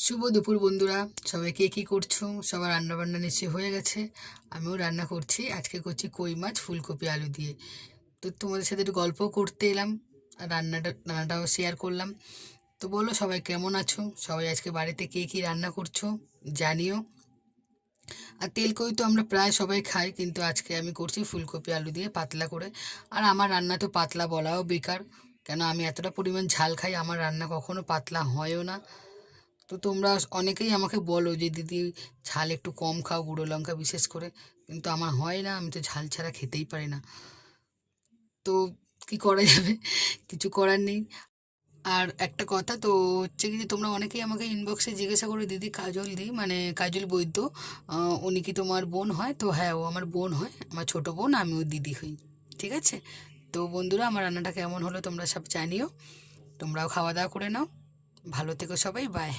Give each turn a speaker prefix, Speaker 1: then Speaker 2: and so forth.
Speaker 1: শুভ দুপুর বন্ধুরা, সবাই কে কী করছো? সবার রান্নাবান্না নিশ্চয়ই হয়ে গেছে। আমিও রান্না করছি। আজকে করছি কই মাছ ফুলকপি আলু দিয়ে। তো তোমাদের সাথে একটু গল্পও করতে এলাম, আর রান্নাটাও শেয়ার করলাম। তো বলো সবাই কেমন আছো? সবাই আজকে বাড়িতে কে কী রান্না করছো জানিও। আর তেলকই তো আমরা প্রায় সবাই খাই, কিন্তু আজকে আমি করছি ফুলকপি আলু দিয়ে পাতলা করে। আর আমার রান্না তো পাতলা বলাও বেকার, কেন আমি এতটা পরিমাণ ঝাল খাই, আমার রান্না কখনো পাতলা হয়ও না। তো তোমরা অনেকেই আমাকে বলো যে দিদি ঝাল একটু কম খাও, গুঁড়ো লঙ্কা বিশেষ করে, কিন্তু আমার হয় না, আমি তো ঝাল ছাড়া খেতেই পারি না। তো কি করা যাবে, কিছু করার নেই। আর একটা কথা তো হচ্ছে কি, যে তোমরা অনেকেই আমাকে ইনবক্সে জিজ্ঞাসা করো দিদি কাজল দি মানে কাজল বৈদ্য, উনি কি তোমার বোন হয়? তো হ্যাঁ, ও আমার বোন হয়, আমার ছোট বোন, আমি ওর দিদি হই। ঠিক আছে। তো বন্ধুরা, আমার রান্নাটা কেমন হলো তোমরা সব জানিও। তোমরাও খাওয়া দাওয়া করে নাও। ভালো থেকো সবাই, বাই।